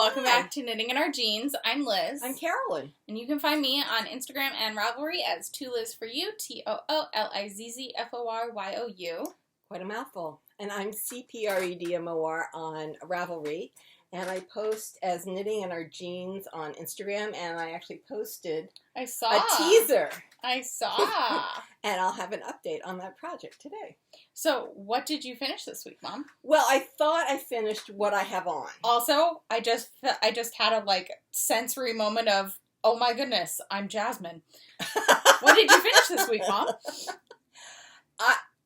Welcome back to Knitting in Our Jeans. I'm Liz. I'm Carolyn. And you can find me on Instagram and Ravelry as 2Liz4You, TOOLIZZFORYOU. Quite a mouthful. And I'm CPREDMOR on Ravelry. And I post as Knitting in Our Jeans on Instagram. And I actually posted a teaser. I saw. And I'll have an update on that project today. So, what did you finish this week, Mom? Well, I thought I finished what I have on. Also, I just had a sensory moment of, oh my goodness, I'm Jasmine. What did you finish this week, Mom?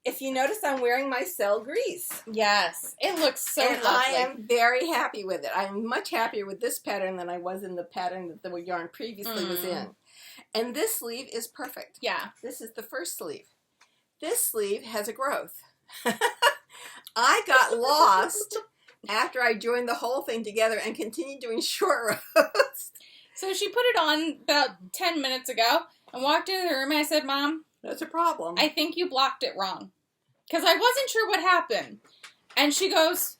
If you notice, I'm wearing my SAL Gris. Yes, it looks so lovely. I am very happy with it. I'm much happier with this pattern than I was in the pattern that the yarn previously was in. And this sleeve is perfect. Yeah. This is the first sleeve. This sleeve has a growth. I got lost after I joined the whole thing together and continued doing short rows. So she put it on about 10 minutes ago and walked into the room and I said, Mom, that's a problem. I think you blocked it wrong. Because I wasn't sure what happened. And she goes,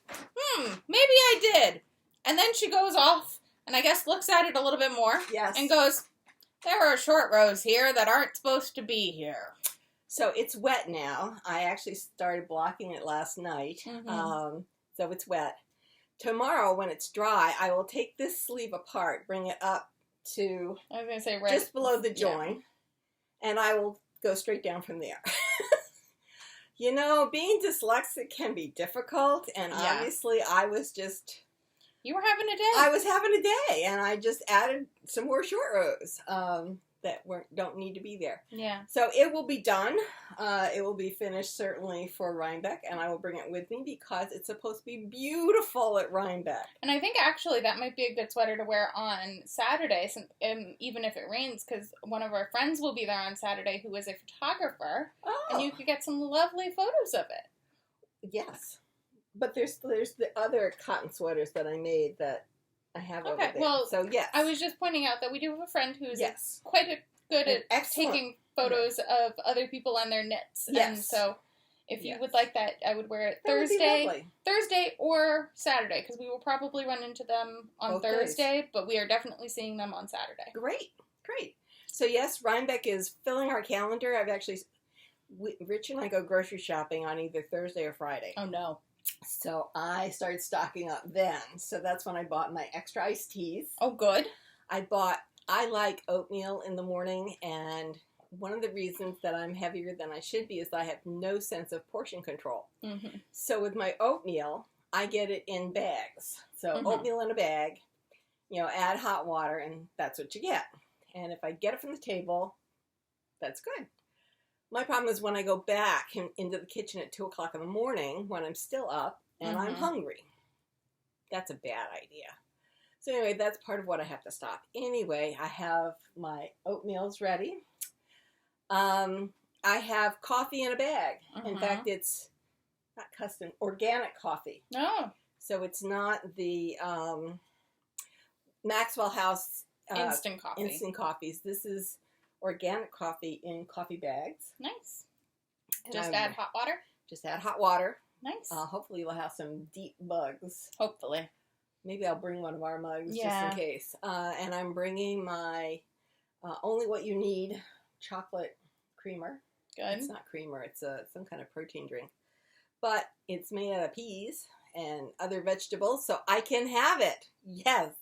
maybe I did. And then she goes off and I guess looks at it a little bit more. Yes. And goes, there are short rows here that aren't supposed to be here. So it's wet now. I actually started blocking it last night. So it's wet. Tomorrow when it's dry, I will take this sleeve apart, bring it up to I was going to say right just below the join, and I will go straight down from there. You know, being dyslexic can be difficult, and obviously I was just... You were having a day. I was having a day, and I just added some more short rows that don't need to be there. Yeah. So it will be done. It will be finished certainly for Rhinebeck, and I will bring it with me because it's supposed to be beautiful at Rhinebeck. And I think actually that might be a good sweater to wear on Saturday, even if it rains, because one of our friends will be there on Saturday who is a photographer, and you could get some lovely photos of it. Yes. But there's the other cotton sweaters that I made that I have over there. Well, so yes. I was just pointing out that we do have a friend who's quite good at taking photos of other people and their knits. Yes. And so if you would like that, I would wear it Thursday or Saturday, because we will probably run into them on Thursday, but we are definitely seeing them on Saturday. Great. So yes, Rhinebeck is filling our calendar. Rich and I go grocery shopping on either Thursday or Friday. Oh no. So I started stocking up then. So that's when I bought my extra iced teas. Oh, good. I like oatmeal in the morning, and one of the reasons that I'm heavier than I should be is I have no sense of portion control. So with my oatmeal, I get it in bags. So oatmeal in a bag, add hot water, and that's what you get. And if I get it from the table, that's good. My problem is when I go back into the kitchen at 2 o'clock in the morning when I'm still up and I'm hungry. That's a bad idea. So anyway, that's part of what I have to stop. Anyway, I have my oatmeals ready. I have coffee in a bag. In fact, it's not custom, organic coffee. Oh. So it's not the Maxwell House instant coffees. This is organic coffee in coffee bags. Nice. Just add hot water? Just add hot water. Nice. Hopefully we'll have some deep mugs. Hopefully. Maybe I'll bring one of our mugs just in case. And I'm bringing my Only What You Need chocolate creamer. Good. It's not creamer. It's some kind of protein drink. But it's made out of peas and other vegetables, so I can have it. Yes.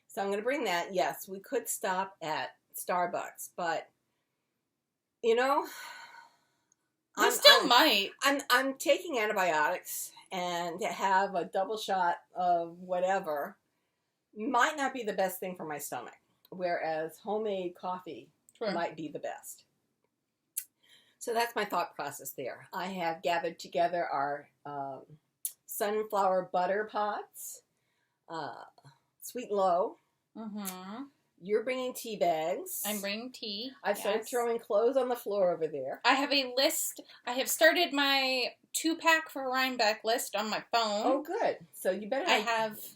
So I'm going to bring that. Yes, we could stop at Starbucks, but we still might. I'm taking antibiotics, and to have a double shot of whatever might not be the best thing for my stomach, whereas homemade coffee might be the best. So that's my thought process there. I have gathered together our sunflower butter pots, Sweet and Low. You're bringing tea bags. I'm bringing tea. I've started throwing clothes on the floor over there. I have a list. I have started my 2-pack for Rhinebeck list on my phone. Oh, good. So you better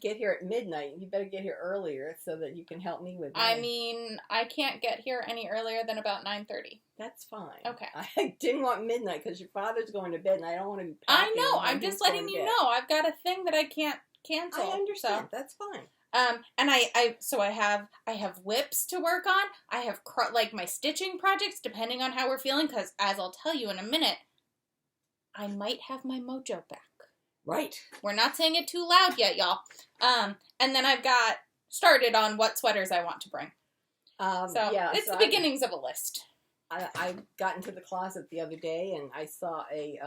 get here at midnight. You better get here earlier so that you can help me with it. I mean, I can't get here any earlier than about 9:30. That's fine. Okay. I didn't want midnight because your father's going to bed and I don't want to be packing. I know. I'm just letting you know. I've got a thing that I can't cancel. I understand. So. That's fine. And I have whips to work on. I have like my stitching projects depending on how we're feeling, because as I'll tell you in a minute, I might have my mojo back. Right. We're not saying it too loud yet, y'all. And then I've got started on what sweaters I want to bring. It's the beginnings of a list. I got into the closet the other day and I saw a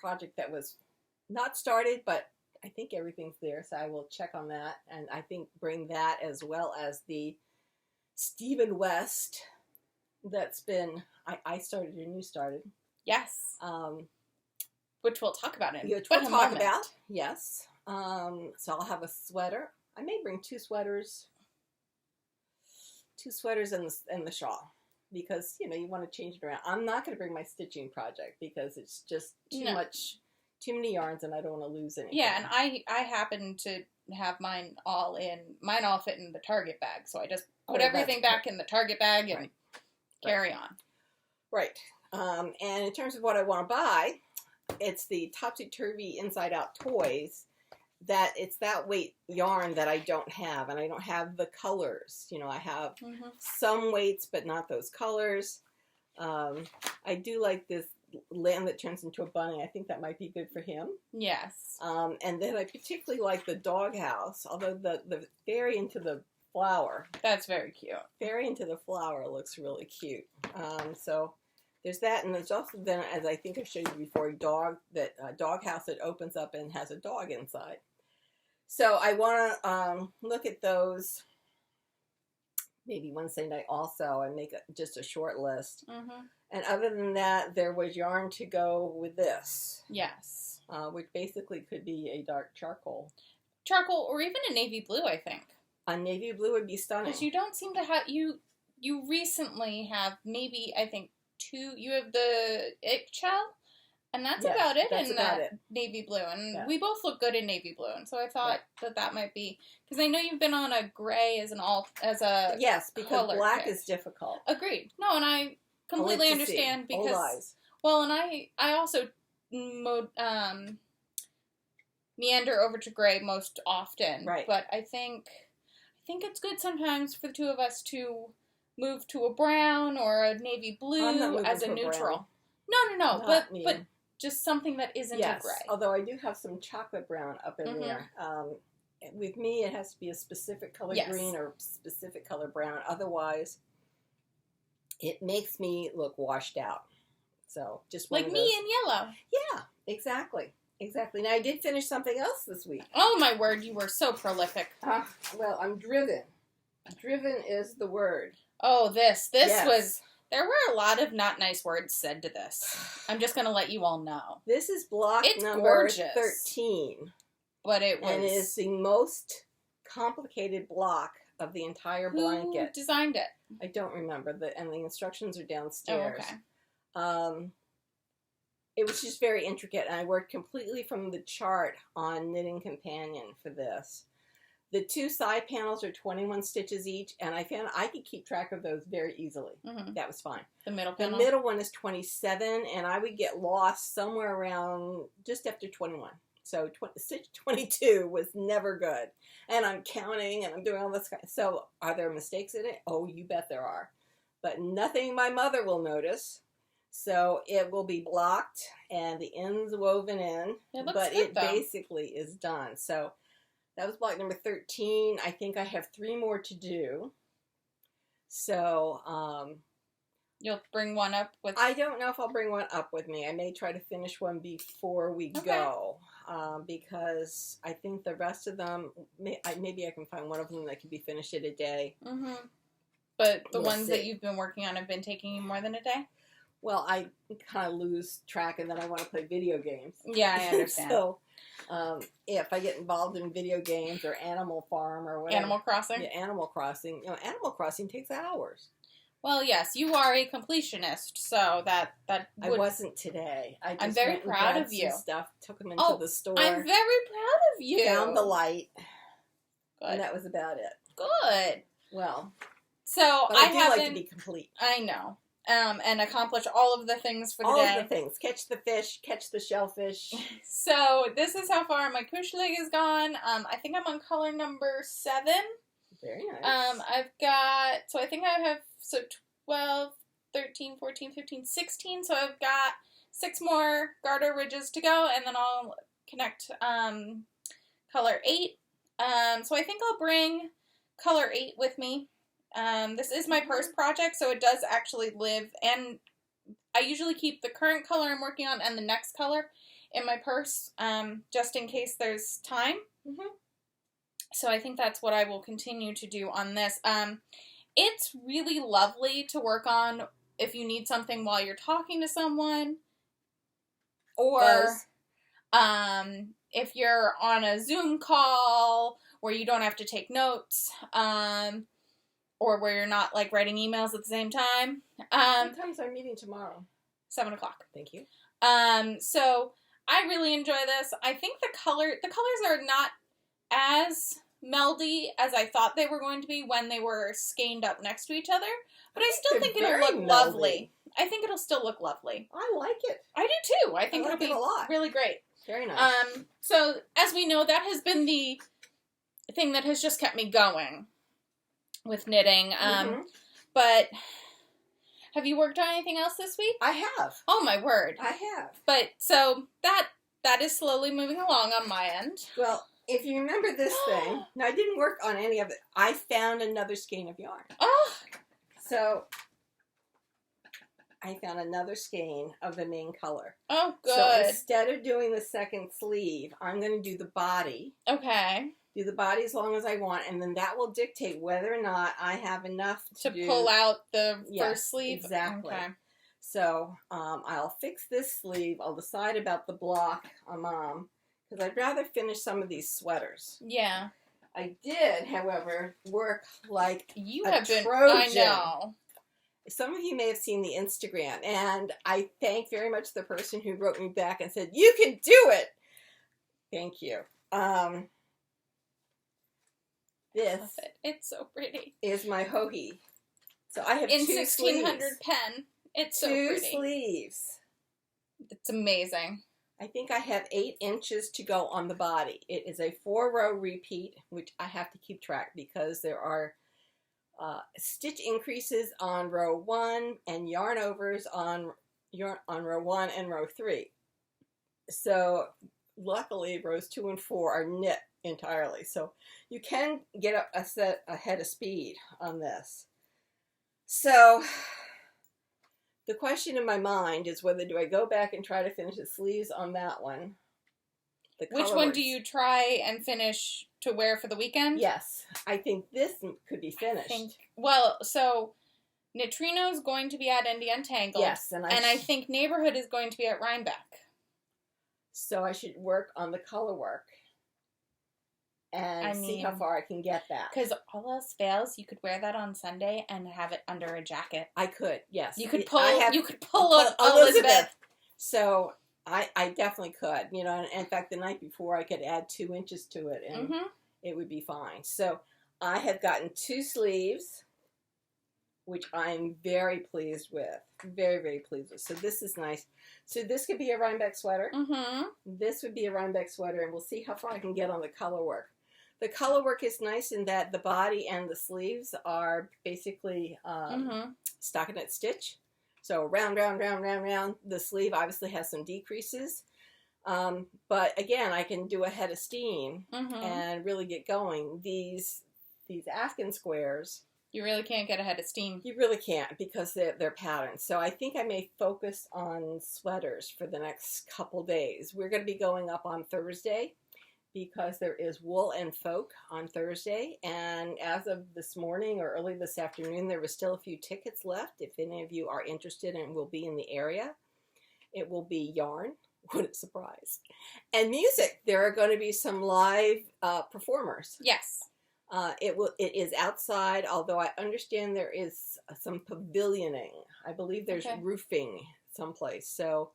project that was not started, but I think everything's there, so I will check on that, and I think bring that as well as the Stephen West that's been, I started and you started. Yes. Which we'll talk about yes. So I'll have a sweater. I may bring two sweaters and the shawl, because, you know, you want to change it around. I'm not going to bring my stitching project because it's just too many yarns, and I don't want to lose anything. Yeah, and I happen to have mine all fit in the Target bag, so I just put everything back in the Target bag and carry on. Right. And in terms of what I want to buy, it's the Topsy-Turvy Inside Out Toys. It's that weight yarn that I don't have, and I don't have the colors. You know, I have some weights, but not those colors. I do like this lamb that turns into a bunny. I think that might be good for him. Yes. And then I particularly like the doghouse, although the fairy into the flower. That's very cute. Fairy into the flower looks really cute. So there's that, and there's also then, as I think I've showed you before, a doghouse that opens up and has a dog inside. So I want to look at those maybe Wednesday night also and make just a short list. And other than that, there was yarn to go with this. Yes. Which basically could be a dark charcoal. Charcoal, or even a navy blue, I think. A navy blue would be stunning. Because you don't seem to have, you recently have maybe, I think, you have the Eggshell, and that's about it in that navy blue. And we both look good in navy blue, and so I thought that might be, because I know you've been on a gray as a yes, because black is difficult. Agreed. No, and I completely understand, because and I also meander over to gray most often, right? But I think it's good sometimes for the two of us to move to a brown or a navy blue as a neutral. No, but just something that isn't a gray. Although I do have some chocolate brown up in there. With me, it has to be a specific color green or specific color brown. Otherwise, it makes me look washed out. So just like me in yellow. Yeah, exactly. Now, I did finish something else this week. Oh, my word. You were so prolific. Well, I'm driven. Driven is the word. Oh, this was... There were a lot of not nice words said to this. I'm just going to let you all know. This is block number gorgeous, 13. But it was... And it is the most complicated block of the entire blanket. Who designed it? I don't remember. And the instructions are downstairs. Oh, okay. It was just very intricate, and I worked completely from the chart on Knitting Companion for this. The two side panels are 21 stitches each, and I found I could keep track of those very easily. That was fine. The middle panel? The middle one is 27, and I would get lost somewhere around just after 21. So stitch 22 was never good. And I'm counting, and I'm doing all this. So are there mistakes in it? Oh, you bet there are. But nothing my mother will notice. So it will be blocked, and the ends woven in. It looks but good, it though. Basically is done. So that was block number 13. I think I have 3 more to do. So, you'll bring one up with... I don't know if I'll bring one up with me. I may try to finish one before we go. Because I think the rest of them, maybe I can find one of them that can be finished in a day. But the ones that you've been working on have been taking you more than a day? Well, I kind of lose track, and then I want to play video games. Yeah, I understand. So, if I get involved in video games or Animal Farm or whatever. Animal Crossing? Yeah, Animal Crossing. You know, Animal Crossing takes hours. Well, yes, you are a completionist, so that would... I wasn't today. I'm very proud of you. Stuff, took them into the store. I'm very proud of you. Found the light. Good. And that was about it. Good. Well, so but I do like to be complete. I know. and accomplish all of the things for the day. All of the things. Catch the fish, catch the shellfish. So this is how far my Kuschelig is gone. I think I'm on color number 7. Very nice. I've got, so I think I have, 12, 13, 14, 15, 16. So I've got 6 more garter ridges to go, and then I'll connect color 8. So I think I'll bring color 8 with me. This is my purse project, so it does actually live, and I usually keep the current color I'm working on and the next color in my purse, just in case there's time. So I think that's what I will continue to do on this. It's really lovely to work on if you need something while you're talking to someone, or if you're on a Zoom call where you don't have to take notes, or where you're not, like, writing emails at the same time. What time's our meeting tomorrow? 7 o'clock. Thank you. So I really enjoy this. I think the colors are not as meldy as I thought they were going to be when they were skeined up next to each other, but I still think it'll look lovely. I think it'll still look lovely. I like it. I do too. I think it'll be really great. Very nice. So as we know, that has been the thing that has just kept me going with knitting. But have you worked on anything else this week? I have. Oh my word. I have. But so that is slowly moving along on my end. Well, if you remember this thing, now I didn't work on any of it. I found another skein of yarn. Oh. So I found another skein of the main color. Oh, good. So instead of doing the second sleeve, I'm going to do the body. Okay. Do the body as long as I want, and then that will dictate whether or not I have enough to pull out the first sleeve. Exactly. Okay. So I'll fix this sleeve. I'll decide about the block on Mom, because I'd rather finish some of these sweaters. Yeah. I did, however, work like you a have been. Trojan. I know. Some of you may have seen the Instagram, and I thank very much the person who wrote me back and said, "You can do it." Thank you. This it's so pretty. Is my hoagie. So I have in 2 1600 sleeves. pen. It's so 2 pretty. sleeves. It's amazing. I think I have 8 inches to go on the body. It is a 4-row repeat, which I have to keep track because there are stitch increases on row 1 and yarn overs on row 1 and row 3. So luckily rows 2 and 4 are knit entirely. So you can get a set ahead of speed on this. So the question in my mind is whether do I go back and try to finish the sleeves on that one. Which one do you try and finish to wear for the weekend? Yes. I think this could be finished. So Knitrino is going to be at Untangled. Yes. And I think Neighborhood is going to be at Rhinebeck. So I should work on the color work and see how far I can get that. Because all else fails, you could wear that on Sunday and have it under a jacket. I could, yes. You could pull Elizabeth. So I definitely could. You know, and in fact, the night before I could add 2 inches to it and it would be fine. So I have gotten 2 sleeves, which I'm very pleased with. Very, very pleased with. So this is nice. So this could be a Rhinebeck sweater. This would be a Rhinebeck sweater, and we'll see how far I can get on the color work. The color work is nice in that the body and the sleeves are basically stockinette stitch. So round, round, round, round, round. The sleeve obviously has some decreases. But again, I can do a head of steam and really get going. These Afghan squares, you really can't get ahead of steam. You really can't because they're patterns. So I think I may focus on sweaters for the next couple days. We're going to be going up on Thursday because there is Wool and Folk on Thursday. And as of this morning or early this afternoon, there were still a few tickets left. If any of you are interested and will be in the area, it will be yarn. What a surprise. And music. There are going to be some live performers. Yes. It is outside, although I understand there is some pavilioning. I believe there's roofing someplace. So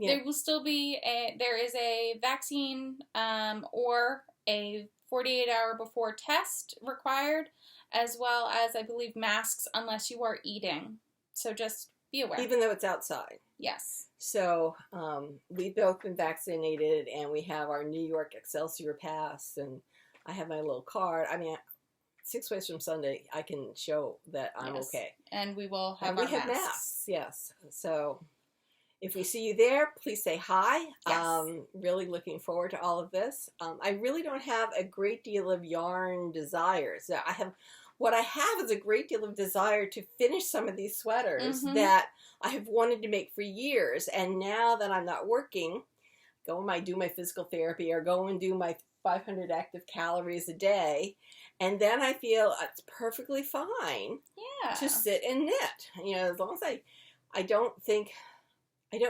there will still be there is a vaccine or a 48-hour before test required, as well as I believe masks unless you are eating. So just be aware. Even though it's outside. Yes. So, we've both been vaccinated, and we have our New York Excelsior pass, and I have my little card. I mean, 6 ways from Sunday, I can show that I'm okay. And we will have we have masks. Yes. So, if we see you there, please say hi. Yes. Really looking forward to all of this. I really don't have a great deal of yarn desires. What I have is a great deal of desire to finish some of these sweaters that I have wanted to make for years. And now that I'm not working, go and do my physical therapy or go and do my 500 active calories a day. And then I feel it's perfectly fine to sit and knit. You know, as long as I don't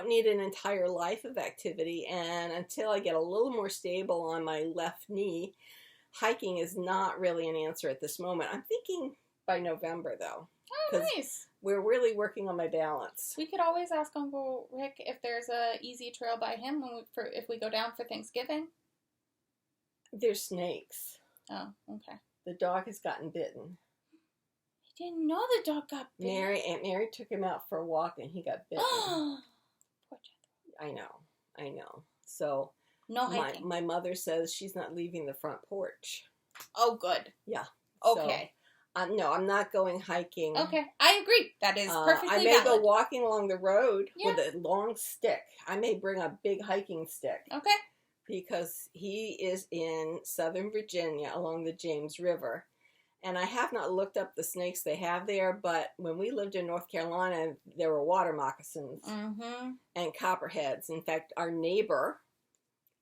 need an entire life of activity. And until I get a little more stable on my left knee, hiking is not really an answer at this moment. I'm thinking by November, though. Oh, nice. We're really working on my balance. We could always ask Uncle Rick if there's a easy trail by him if we go down for Thanksgiving. There's snakes. Oh, okay. The dog has gotten bitten. I didn't know the dog got bitten. Aunt Mary took him out for a walk and he got bitten. Poor child. I know. So no hiking. My mother says she's not leaving the front porch. Oh, good. Yeah. Okay. So, no, I'm not going hiking. Okay, I agree. That is perfectly valid. I may go walking along the road with a long stick. I may bring a big hiking stick. Okay. Because he is in Southern Virginia along the James River. And I have not looked up the snakes they have there, but when we lived in North Carolina, there were water moccasins and copperheads. In fact, our neighbor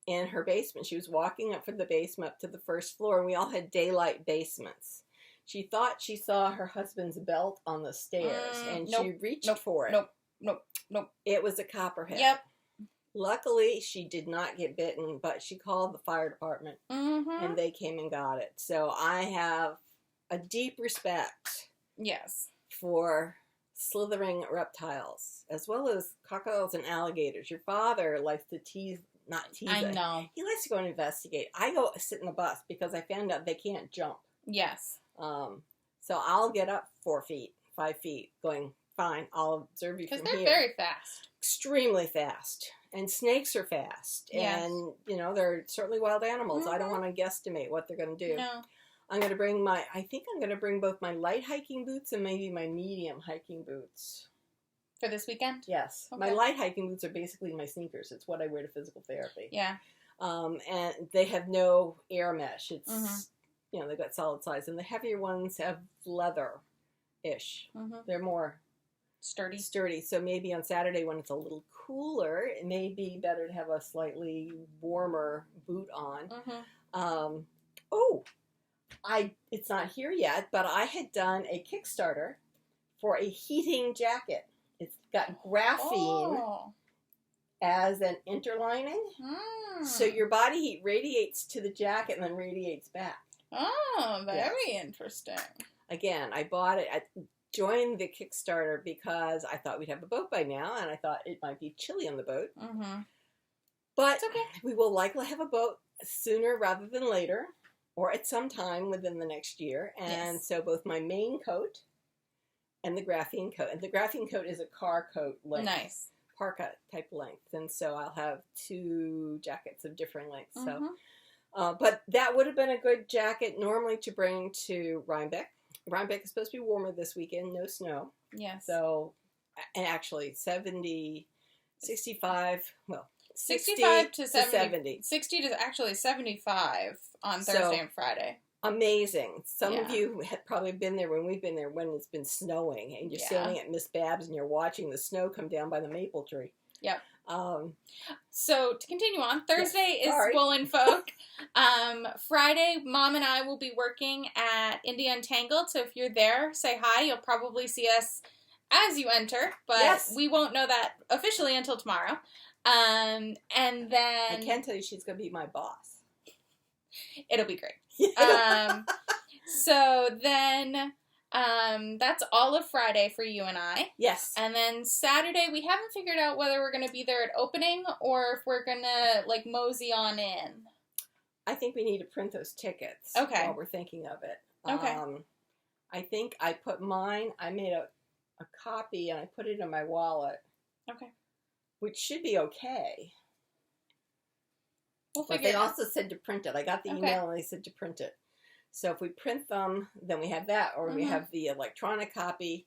in her basement, she was walking up from the basement up to the first floor, and we all had daylight basements. She thought she saw her husband's belt on the stairs, and she reached for it. Nope. It was a copperhead. Yep. Luckily, she did not get bitten, but she called the fire department, and they came and got it. So I have a deep respect for slithering reptiles, as well as crocodiles and alligators. Your father likes to not tease I it. know. He likes to go and investigate. I go sit in the bus because I found out they can't jump. Yes. So I'll get up 4 feet, 5 feet, going, fine, I'll observe you from here. Because they're very fast. Extremely fast. And snakes are fast. Yes. And, they're certainly wild animals. I don't want to guesstimate what they're going to do. No. I think I'm going to bring both my light hiking boots and maybe my medium hiking boots. For this weekend? Yes. Okay. My light hiking boots are basically my sneakers. It's what I wear to physical therapy. Yeah. And they have no air mesh. It's, they've got solid sides. And the heavier ones have leather-ish. They're more sturdy. So maybe on Saturday when it's a little cooler, it may be better to have a slightly warmer boot on. It's not here yet, but I had done a Kickstarter for a heating jacket. It's got graphene as an interlining. So your body heat radiates to the jacket and then radiates back. Oh, very interesting. Again, I bought it. I joined the Kickstarter because I thought we'd have a boat by now, and I thought it might be chilly on the boat. But it's okay. We will likely have a boat sooner rather than later, or at some time within the next year. And so both my main coat and the graphene coat. And the graphene coat is a car coat length. Nice. Parka type length. And so I'll have 2 jackets of different lengths. So, but that would have been a good jacket normally to bring to Rhinebeck. Rhinebeck is supposed to be warmer this weekend, no snow. Yes. So, and actually 65 to 70. 60 to actually 75 on Thursday and Friday. Amazing. Some of you have probably been there when we've been there when it's been snowing, and you're standing at Miss Babs and you're watching the snow come down by the maple tree. Yep. So to continue on, Thursday is Woolen Folk. Friday, Mom and I will be working at Indie Untangled. So if you're there, say hi. You'll probably see us as you enter, but we won't know that officially until tomorrow. And then I can tell you she's going to be my boss. It'll be great. So then that's all of Friday for you and I. Yes. And then Saturday, we haven't figured out whether we're going to be there at opening or if we're going to, mosey on in. I think we need to print those tickets while we're thinking of it. Okay. I think I put mine, I made a copy and I put it in my wallet. Okay. Which should be okay. We'll but they also said to print it. I got the email and they said to print it. So if we print them, then we have that, or we have the electronic copy.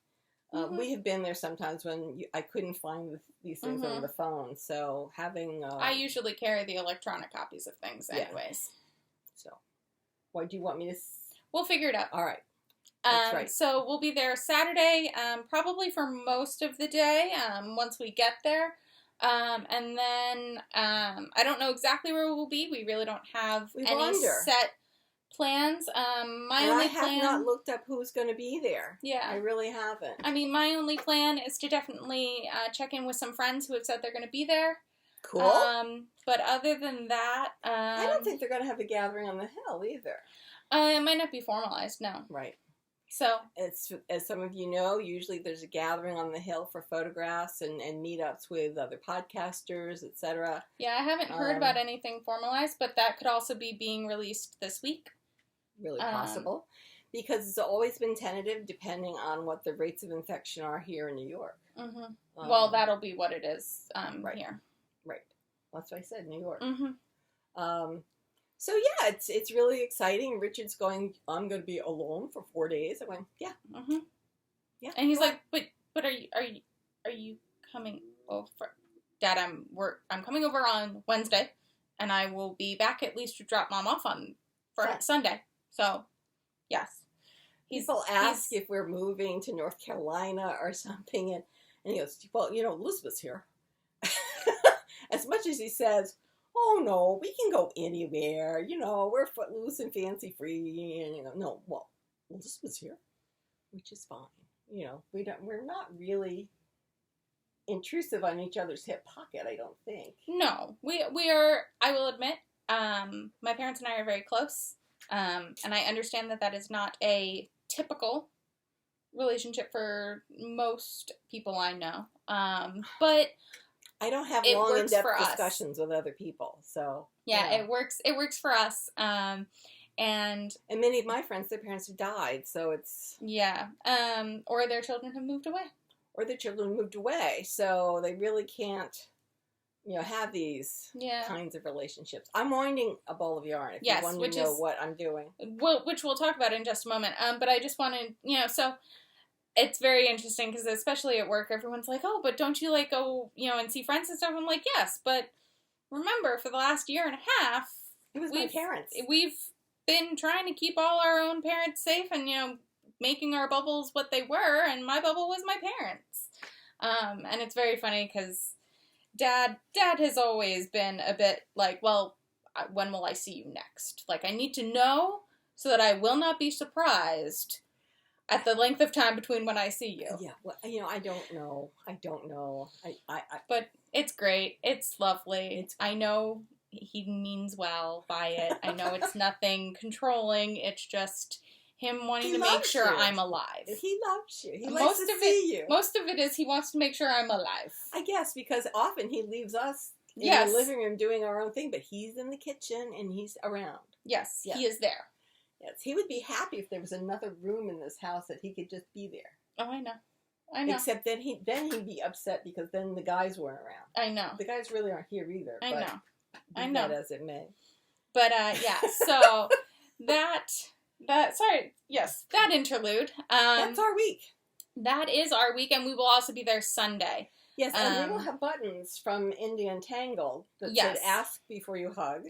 We have been there sometimes when I couldn't find these things over the phone. So having... I usually carry the electronic copies of things anyways. So, what do you want me to... We'll figure it out. All right. That's right. So we'll be there Saturday, probably for most of the day, once we get there. And then, I don't know exactly where we'll be. We really don't have any set plans. I have not looked up who's going to be there. Yeah. I really haven't. I mean, my only plan is to definitely check in with some friends who have said they're going to be there. Cool. But other than that... I don't think they're going to have a gathering on the hill either. It might not be formalized, no. Right. So... It's, as some of you know, usually there's a gathering on the hill for photographs and meetups with other podcasters, etc. Yeah, I haven't heard about anything formalized, but that could also be being released this week. Really possible. Because it's always been tentative depending on what the rates of infection are here in New York. Well, that'll be what it is here. Right. That's what I said, New York. So yeah, it's really exciting. Richard's going, I'm going to be alone for 4 days. I went, yeah. Yeah. And he's like, but are you coming over? Dad, I'm coming over on Wednesday, and I will be back at least to drop Mom off for Sunday. So, yes. People ask if we're moving to North Carolina or something, and he goes, well, Lizz was here. As much as he says, oh no, we can go anywhere, we're footloose and fancy free, and no, well, Lizz was here, which is fine. We're not really intrusive on each other's hip pocket, I don't think. No, we are, I will admit, my parents and I are very close. And I understand that is not a typical relationship for most people I know. But I don't have long in-depth discussions with other people, so yeah, it works. It works for us. And many of my friends, their parents have died, so it's or their children have moved away. So they really can't. Have these kinds of relationships. I'm winding a ball of yarn if you want to know what I'm doing. Well, which we'll talk about in just a moment. But I just wanted, so it's very interesting because especially at work, everyone's like, oh, but don't you go, and see friends and stuff? I'm like, yes, but remember, for the last year and a half, it was my parents. We've been trying to keep all our own parents safe and, making our bubbles what they were, and my bubble was my parents. And it's very funny because Dad has always been a bit like, well, when will I see you next? I need to know so that I will not be surprised at the length of time between when I see you. Yeah, well, I don't know. But it's great. It's lovely. I know he means well by it. I know it's nothing controlling. It's just him wanting to make sure I'm alive. He loves you. He likes to see you. Most of it is he wants to make sure I'm alive. I guess, because often he leaves us in the living room doing our own thing, but he's in the kitchen and he's around. Yes, he is there. Yes, he would be happy if there was another room in this house that he could just be there. Oh, I know. Except then he'd be upset because then the guys weren't around. I know. The guys really aren't here either. I know. I know. That as it may. But so that interlude. That's our week. That is our week, and we will also be there Sunday. Yes, and we will have buttons from Untangled that said "Ask before you hug,"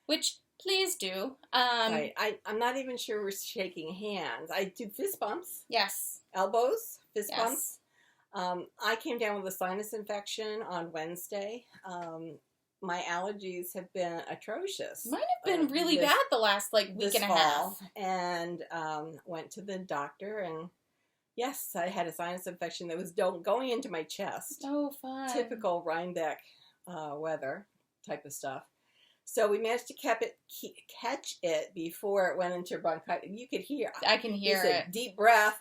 which please do. Right. I'm not even sure we're shaking hands. I do fist bumps. Yes. Elbows, fist bumps. I came down with a sinus infection on Wednesday. My allergies have been atrocious. Mine have been really bad the last week and a half. And went to the doctor, and yes, I had a sinus infection that was going into my chest. Oh, fun. Typical Rhinebeck weather type of stuff. So we managed to catch it before it went into bronchitis. You could hear. I can hear it. A deep breath.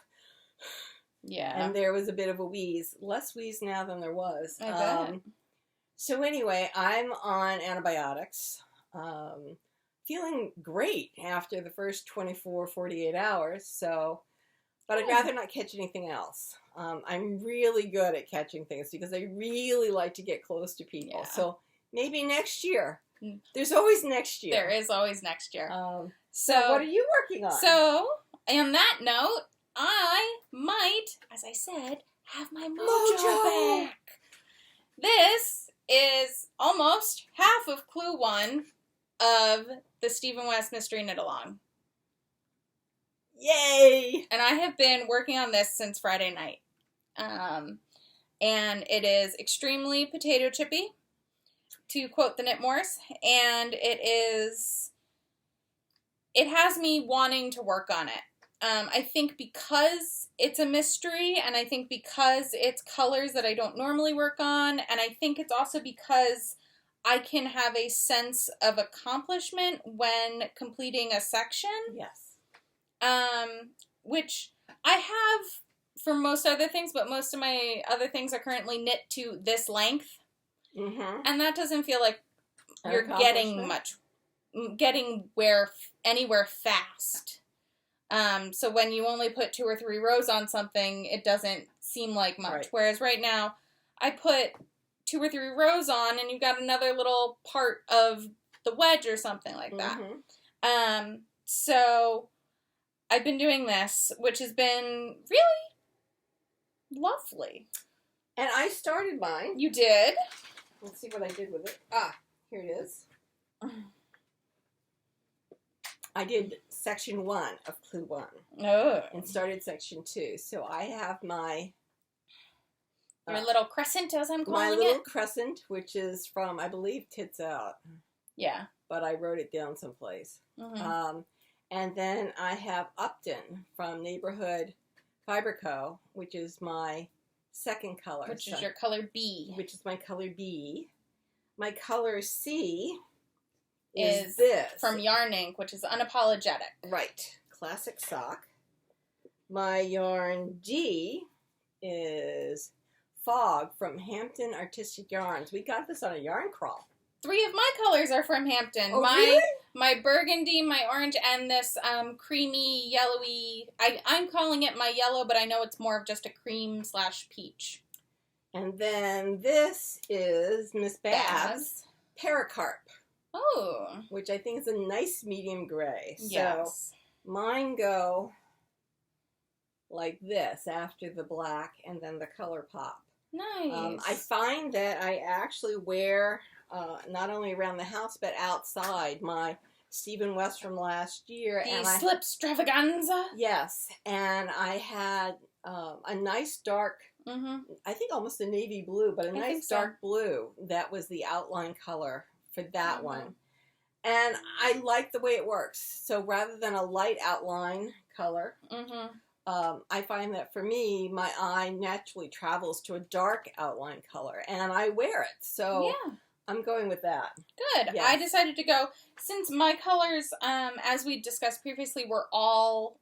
Yeah. And there was a bit of a wheeze. Less wheeze now than there was. I bet. So anyway, I'm on antibiotics. Feeling great after the first 24, 48 hours. But I'd rather not catch anything else. I'm really good at catching things because I really like to get close to people. Yeah. So maybe next year. There's always next year. There is always next year. So what are you working on? So, on that note, I might, as I said, have my mojo back. This is almost half of Clue 1 of the Stephen West Mystery Knit Along. Yay! And I have been working on this since Friday night. And it is extremely potato chippy, to quote the Knitmores, and it has me wanting to work on it. I think because it's a mystery, and I think because it's colors that I don't normally work on, and I think it's also because I can have a sense of accomplishment when completing a section. Yes. Which I have for most other things, but most of my other things are currently knit to this length. Mm-hmm. And that doesn't feel like you're getting anywhere fast. So when you only put 2 or 3 rows on something, it doesn't seem like much. Right. Whereas right now, I put 2 or 3 rows on, and you've got another little part of the wedge or something like that. Mm-hmm. So I've been doing this, which has been really lovely. And I started mine. You did? Let's see what I did with it. Ah, here it is. I did section 1 of Clue 1. Oh. And started section 2. So I have my... Your little crescent, as I'm calling it? My little crescent, which is from, I believe, Tits Out. Yeah. But I wrote it down someplace. Mm-hmm. And then I have Upton from Neighborhood Fiber Co., which is my second color. Which is your color B. Which is my color B. My color C is this. From Yarn Ink, which is Unapologetic. Right. Classic sock. My yarn D is Fog from Hampton Artistic Yarns. We got this on a yarn crawl. 3 of my colors are from Hampton. Oh, really? My burgundy, my orange, and this creamy, yellowy... I'm calling it my yellow, but I know it's more of just a cream/peach. And then this is Miss Babs' Paracarp. Oh. Which I think is a nice medium gray. Yes. So mine go like this after the black and then the color pop. Nice. I find that I actually wear... not only around the house, but outside, my Stephen West from last year. The slip extravaganza? Yes, and I had a nice dark, I think almost a navy blue, but a nice dark blue. That was the outline color for that one. And I like the way it works. So rather than a light outline color, I find that for me, my eye naturally travels to a dark outline color, and I wear it. So... yeah. I'm going with that. Good. Yes. I decided to go, since my colors, as we discussed previously, were all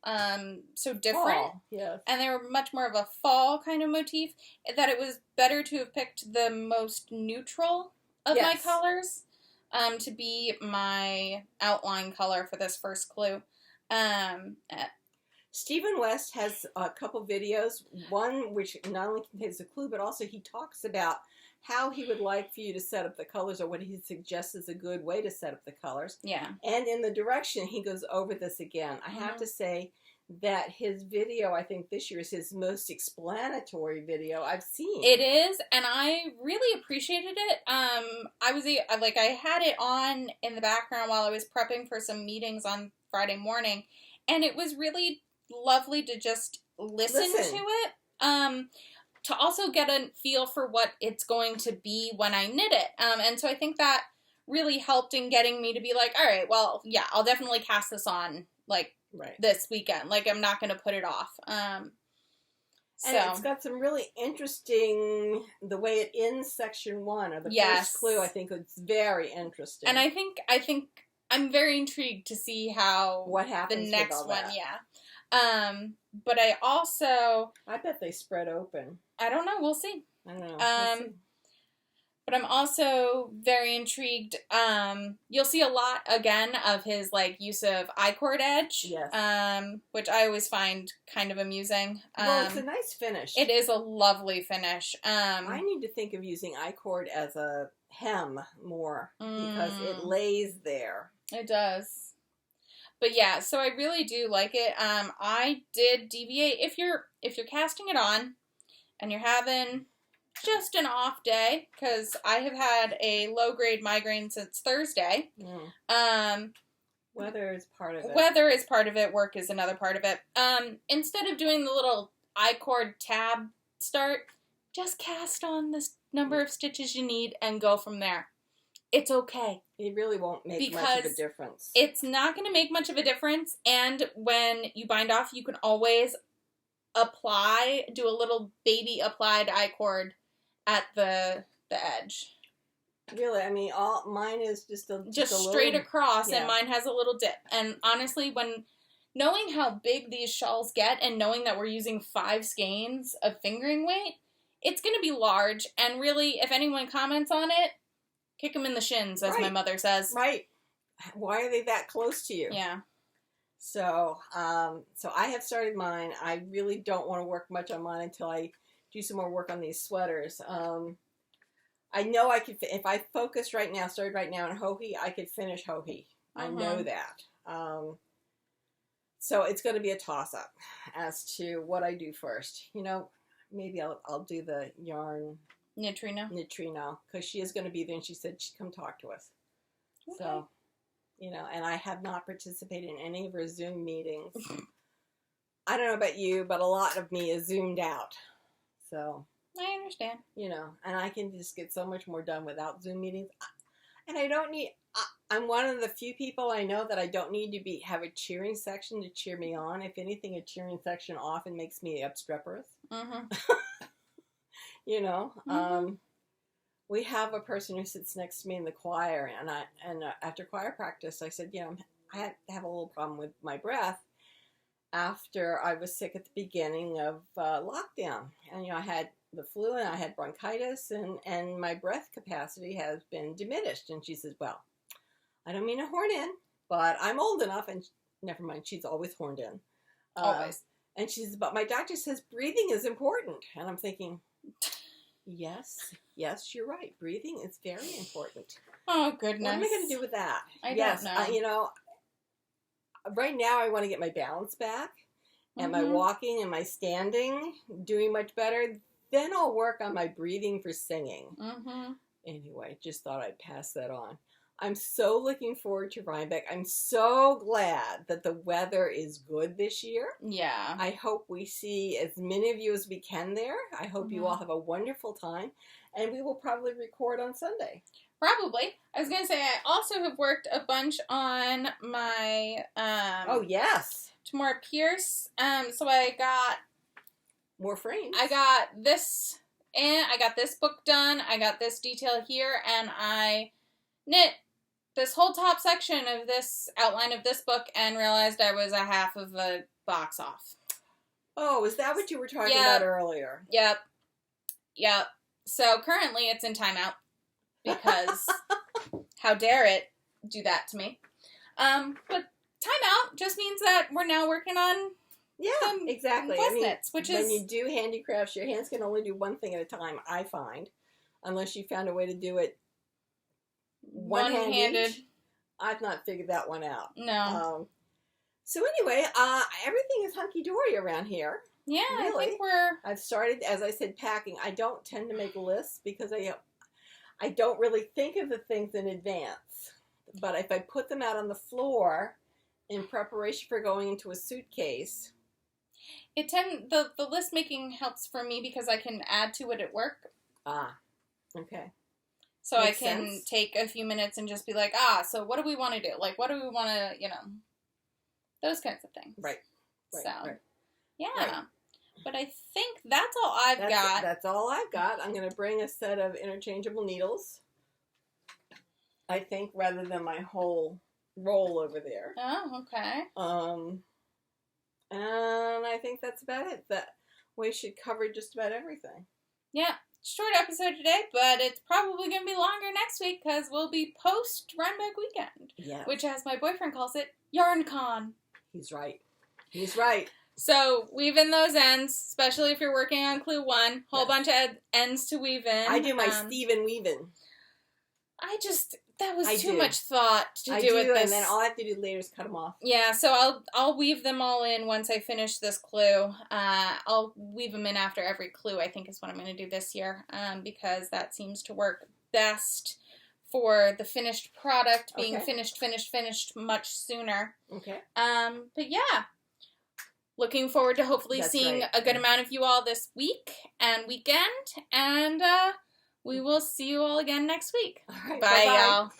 so different. Fall, yes. And they were much more of a fall kind of motif, that it was better to have picked the most neutral of my colors to be my outline color for this first clue. Stephen West has a couple videos, one which not only contains a clue, but also he talks about how he would like for you to set up the colors, or what he suggests is a good way to set up the colors. Yeah. And in the direction, he goes over this again. I have to say that his video, I think this year, is his most explanatory video I've seen. It is, and I really appreciated it. I had it on in the background while I was prepping for some meetings on Friday morning, and it was really lovely to just listen to it. To also get a feel for what it's going to be when I knit it. And so I think that really helped in getting me to be like, all right, well, yeah, I'll definitely cast this on, this weekend. Like, I'm not going to put it off. And it's got some really interesting, the way it ends section 1 of the first clue, I think it's very interesting. And I think I'm very intrigued to see how what happens the next with all one, that. But I also... I bet they spread open. I don't know. We'll see. I don't know. We'll see. But I'm also very intrigued. You'll see a lot, again, of his, like, use of I-cord edge. Yes. Which I always find kind of amusing. Well, it's a nice finish. It is a lovely finish. I need to think of using I-cord as a hem more, because it lays there. It does. But yeah, so I really do like it. I did deviate. If you're casting it on and you're having just an off day, because I have had a low-grade migraine since Thursday. Weather is part of it. Weather is part of it. Work is another part of it. Instead of doing the little I-cord tab start, just cast on the number of stitches you need and go from there. It's okay. It really won't make much of a difference. It's not going to make much of a difference, and when you bind off, you can always do a little baby applied I-cord at the edge. Really, I mean, mine is just straight across, and mine has a little dip. And honestly, knowing how big these shawls get, and knowing that we're using 5 skeins of fingering weight, it's going to be large. And really, if anyone comments on it, kick them in the shins, as my mother says. Right. Why are they that close to you? Yeah. So I have started mine. I really don't want to work much on mine until I do some more work on these sweaters. I know I could, if I focused right now, started right now in Hohi, I could finish Hohi. I know that. So it's going to be a toss-up as to what I do first. You know, maybe I'll do the yarn Knitrino, because she is going to be there, and she said she'd come talk to us. Okay. So, you know, and I have not participated in any of her Zoom meetings. I don't know about you, but a lot of me is zoomed out. So I understand. You know, and I can just get so much more done without Zoom meetings. And I don't need, I'm one of the few people I know that I don't need to have a cheering section to cheer me on. If anything, a cheering section often makes me obstreperous. You know, we have a person who sits next to me in the choir, and after choir practice, I said, you know, I had to have a little problem with my breath after I was sick at the beginning of lockdown. And, you know, I had the flu and I had bronchitis, and my breath capacity has been diminished. And she says, well, I don't mean to horn in, but I'm old enough, and never mind, she's always horned in. Always. And she says, but my doctor says breathing is important. And I'm thinking, yes, you're right. Breathing is very important. Oh, goodness. What am I going to do with that? I don't know. You know, right now I want to get my balance back, and my walking and my standing doing much better. Then I'll work on my breathing for singing. Anyway, just thought I'd pass that on. I'm so looking forward to Rhinebeck. I'm so glad that the weather is good this year. Yeah. I hope we see as many of you as we can there. I hope you all have a wonderful time. And we will probably record on Sunday. Probably. I was going to say, I also have worked a bunch on my... oh, yes. Tamora Pierce. So I got... more frames. I got this, and I got this book done. I got this detail here, and I knit this whole top section of this outline of this book and realized I was a half of a box off. Oh, is that what you were talking about earlier? Yep. So currently it's in timeout because how dare it do that to me. But timeout just means that we're now working on exactly. Westknits, which when you do handicrafts, your hands can only do one thing at a time, I find, unless you found a way to do it one-handed. I've not figured that one out. No. So anyway, everything is hunky-dory around here. Yeah, really. I think I've started, as I said, packing. I don't tend to make lists because I don't really think of the things in advance. But if I put them out on the floor in preparation for going into a suitcase... The list making helps for me because I can add to it at work. Okay. So Makes I can sense. Take a few minutes and just be like, so what do we want to do? Like, what do we want to, those kinds of things. Right. Yeah. Right. But I think that's all I've got. That's all I've got. I'm going to bring a set of interchangeable needles, I think, rather than my whole roll over there. Oh, okay. And I think that's about it. That we should cover just about everything. Yeah. short episode today, but it's probably going to be longer next week because we'll be post Rhinebeck weekend. Yeah. Which, as my boyfriend calls it, YarnCon. He's right. He's right. So, weave in those ends, especially if you're working on clue 1. Whole bunch of ends to weave in. I do my Steven weaving. That was too much thought to do with this. And then all I have to do later is cut them off. Yeah, so I'll weave them all in once I finish this clue. I'll weave them in after every clue, I think is what I'm going to do this year, because that seems to work best for the finished product being finished much sooner. Okay. But yeah, looking forward to hopefully seeing a good amount of you all this week and weekend, and we will see you all again next week. All right, bye, y'all.